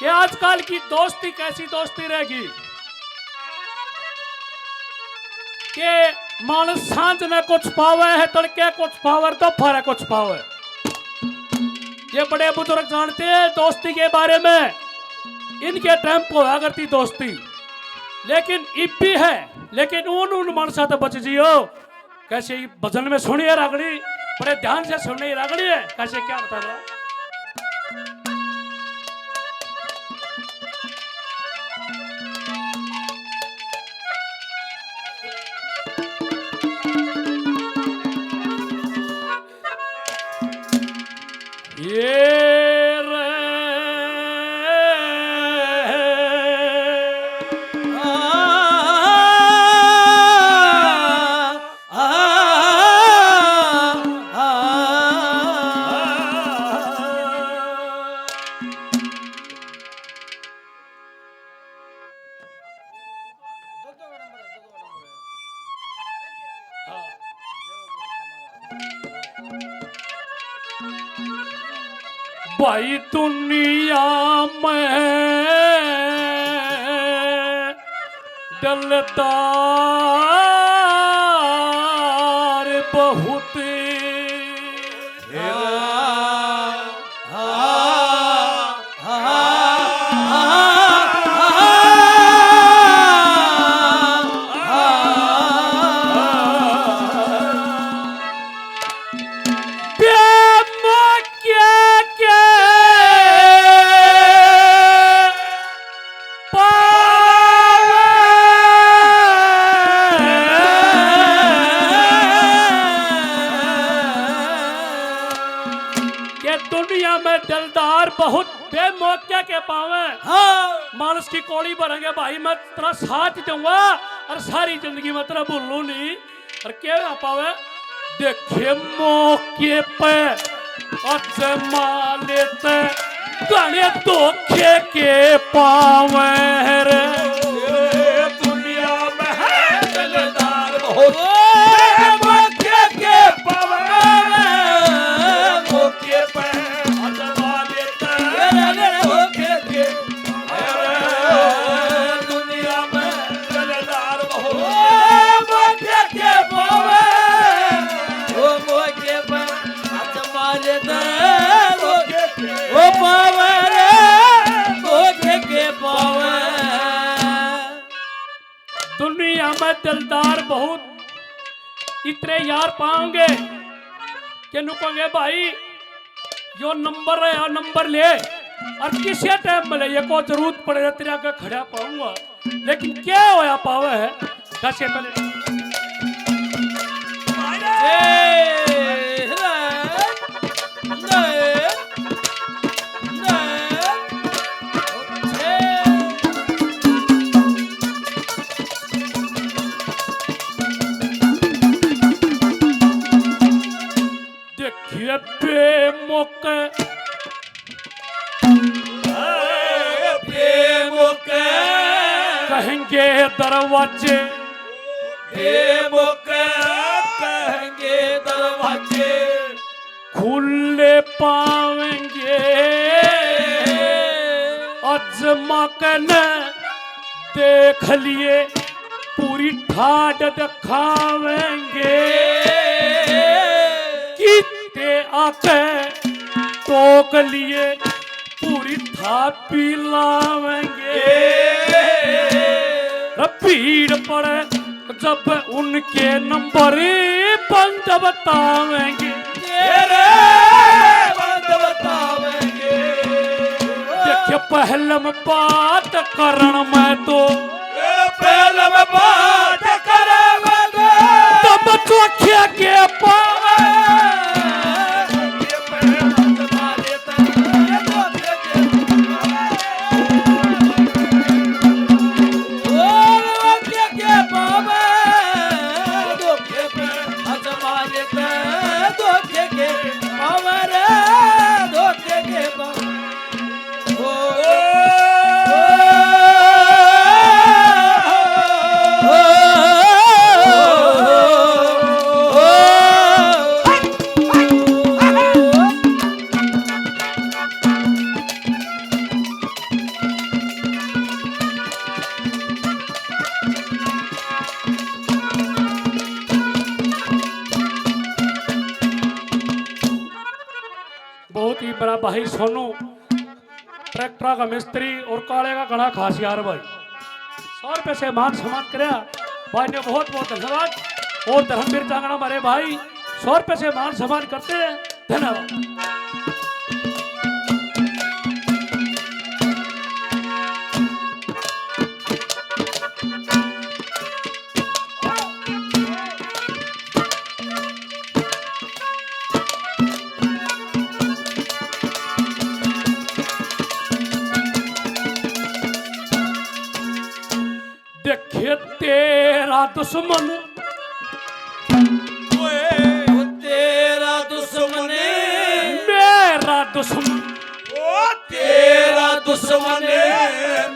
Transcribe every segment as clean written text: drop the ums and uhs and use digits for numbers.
कि आजकल की दोस्ती कैसी दोस्ती रहेगी कि मानस सांझ ने कुछ पावे है, तड़के कुछ पावर, तो फरे कुछ पावे। ये बड़े बुजुर्ग जानते हैं दोस्ती के बारे में। इनके टाइम को हुआ करती दोस्ती, लेकिन इब्बी है, लेकिन उन मानसा तो बच जियो। कैसे भजन में सुनिए रागड़ी, बड़े ध्यान से सुनिए रागड़ी है कैसे क्या बता रहा। भाई दुनिया में दिलदार बहुत दुनिया में दिलदार बहुत बेमौके के पावे। हाँ। मानस की कोड़ी भरेंगे भाई, मैं तेरा साथ दूंगा और सारी जिंदगी में तेरा भूलू नहीं। और क्या पावे देखे मौके पे अजमा लेते गाने धोखे के पावे रे। दुनिया में है दिलदार बहुत मौके के पावे, मौके पे अजमा लेते धोखे के। दुनिया में दिलदार बहुत मौके के पावे, वो मौके पे अजमा लेते धोखे के पावे रे, धोखे के पावे। दुनिया में दिलदार बहुत इतने यार पाओगे कि नुकोगे भाई यो नंबर है, या नंबर ले और किसी टाइम में ले को जरूरत पड़े तेरे आगे खड़ा पाऊंगा। लेकिन क्या होया पावे है कैसे पहले देखिए बेमौके बेमौके कहेंगे दरवाजे, बेमौके कहेंगे दरवाजे खुले पावेंगे। अजमा के न देख लिए पूरी ठाट दिखावेंगे, कितने आके टोक लिए पूरी थापी लावेंगे। भीड़ पड़े जब उनके नंबर बंद बतावेंगे, बंद बतावेंगे। देखिए पहले में बात करण में तो पहले में बात करे तब चौखे के पावे। Oh भाई सोनू ट्रैक्टर का मिस्त्री और काले का घना खास यार भाई 100 रुपये से मान सम्मान कराया भाई ने बहुत बहुत धन्यवाद। और धर्मवीर चांगड़ा हमारे भाई 100 रुपये से मान सम्मान करते हैं, धन्यवाद। देखे तेरा दुश्मन तेरा दुश्मन मेरा दुश्मन ओ तेरा दुश्मन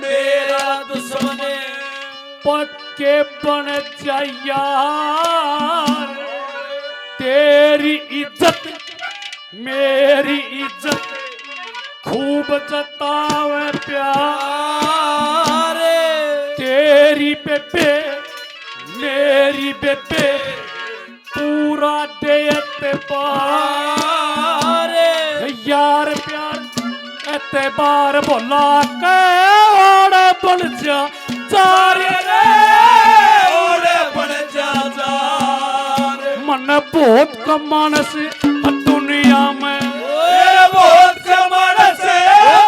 मेरा दुश्मन पक्के बन जाया तेरी इज्जत मेरी इज्जत खूब जतावे प्यार तेरी बेबे मेरी बेबे पूरा देत पार यार प्यार एतबार बोला के ओड़ बन जा रे ओड़े बन जा मन बहुत कमानस दुनिया में बहुत कमानस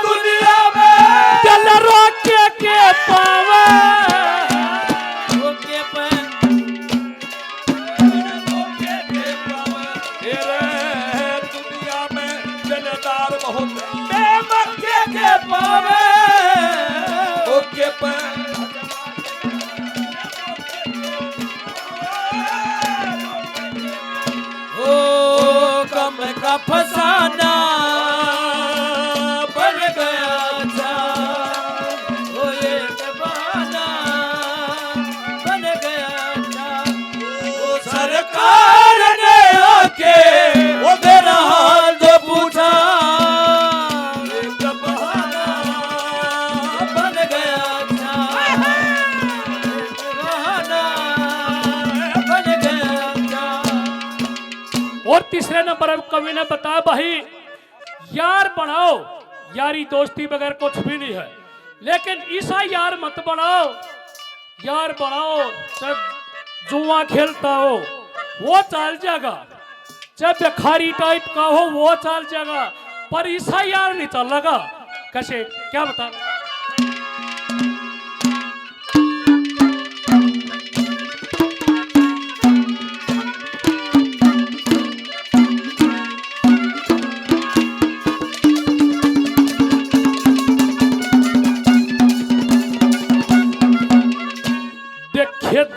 दुनिया में चल रोके के पावे बहुत मक्के के पावे ओके ओ कम का फसाना बन गया था ओ ये बहाना बन गया था ओ सरकार ने आके वो तेरा हाल जो पूछा और तीसरे नंबर पर कवि ने बताया भाई यार बनाओ यारी दोस्ती बगैर कुछ भी नहीं है, लेकिन ऐसा यार मत बनाओ यार बनाओ जब जुआ खेलता हो वो चल जाएगा, जब भिखारी टाइप का हो वो चल जाएगा, पर ऐसा यार नहीं चलेगा। कैसे क्या बता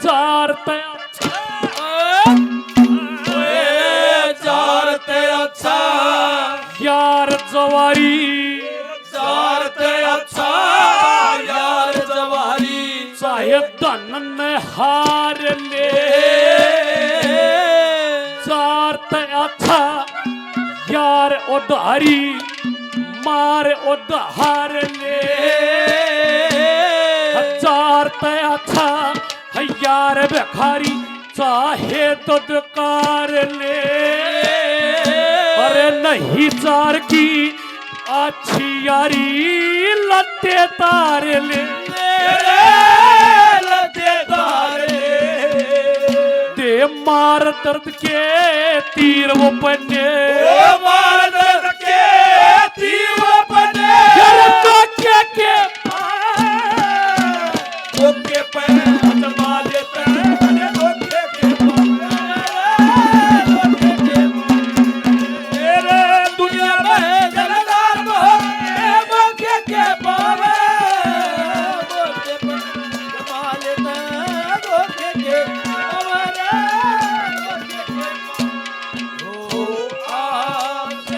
जार अच्छा यार जवारी अच्छा यार जवारी चाहे धन हार ले जार अच्छा यार उधारी मार उधार ले जार अच्छा यार भिखारी चाहे तो दुकार ले अरे नहीं जार की अच्छी यारी लत्ते तार ले लत्ते तार दे मार दर्द के तीर वो पन्ने मार दर्द के तीर वो पन्ने के ओके पे दबा देते हैं ओके के मेरे दुनिया में जलदार बहुत ओके के पावे ओके पे दबा लेते हैं ओके के हमारे ओके के ओ आज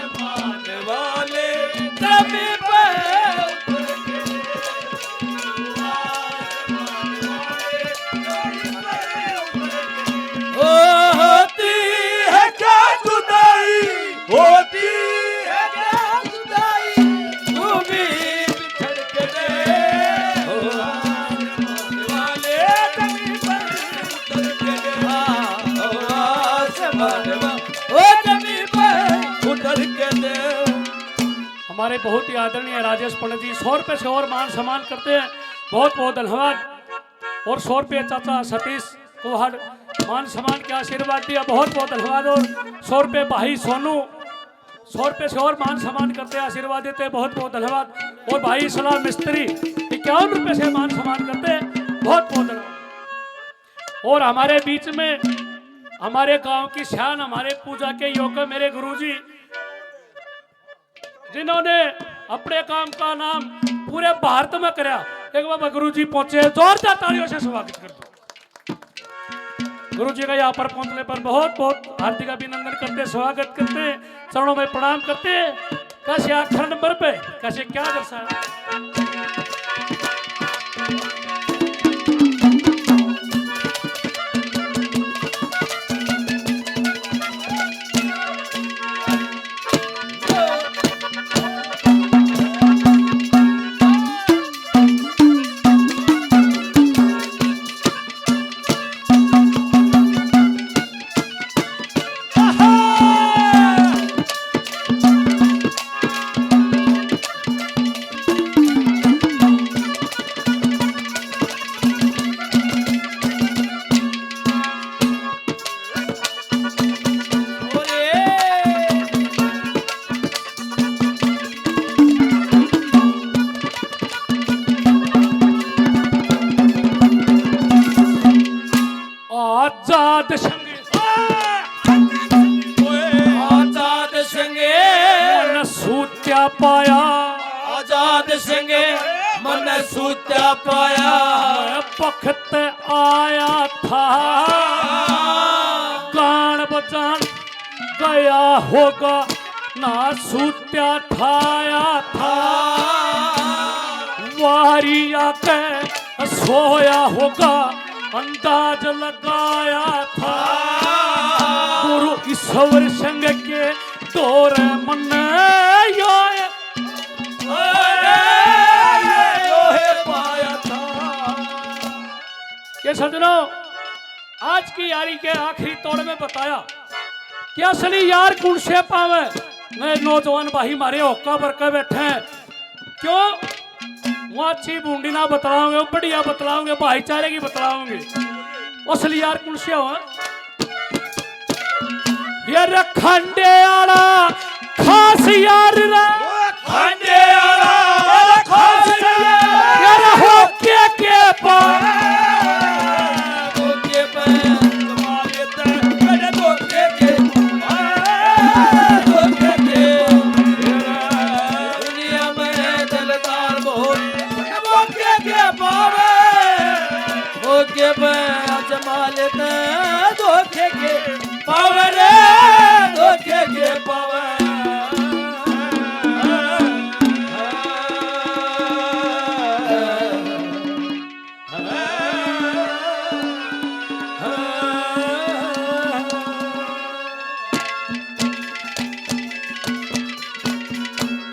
हमारे बहुत ही आदरणीय राजेश पंडित जी 100 रुपये से और मान सम्मान करते हैं, बहुत बहुत धन्यवाद। और 100 रुपये चाचा सतीश कोहड़ मान सम्मान के आशीर्वाद दिया, बहुत बहुत धन्यवाद। और 100 रुपये भाई सोनू 100 रुपये से और मान सम्मान करते हैं, आशीर्वाद देते हैं, बहुत बहुत धन्यवाद। और भाई सलाम मिस्त्री 51 रुपये से मान सम्मान करते हैं, बहुत बहुत धन्यवाद। और हमारे बीच में हमारे गांव की शान, हमारे पूजा के योग्य मेरे गुरुजी, जिन्होंने अपने काम का नाम पूरे भारत में कराया, एक बाबा गुरुजी पहुंचे, जोरदार तालियों से स्वागत कर दो। गुरुजी का यहाँ पर पहुंचने पर बहुत बहुत हार्दिक अभिनंदन करते, स्वागत करते, चरणों में प्रणाम करते। कैसे आखिर नंबर पे कैसे क्या दर्शाया। आजाद संगे आजाद संगे मन सूत्या पाया, आजाद संगे मन सूत्या पाया। पखत आया था गान बजान गया होगा, ना सूत्या ठाया था वारी आके सोया होगा, अंदाज लगाया था गुरु ईश्वर संग के दौर मन योए पाया था। ये सजनों, आज की यारी के आखिरी तोड़ में बताया कि असली यार कौन से पावे। मैं नौजवान भाई मारे होका भर के बैठे हैं, क्यों वो अच्छी बूंदी ना बतलाओगे, बढ़िया बतलाओगे, भाईचारे की बतलाओगे। असली यार कौन से हो? ये रखंडे आला खास यार रा, खंडे आला खास यार होके के पार धोखे पे मारे ते धोखे के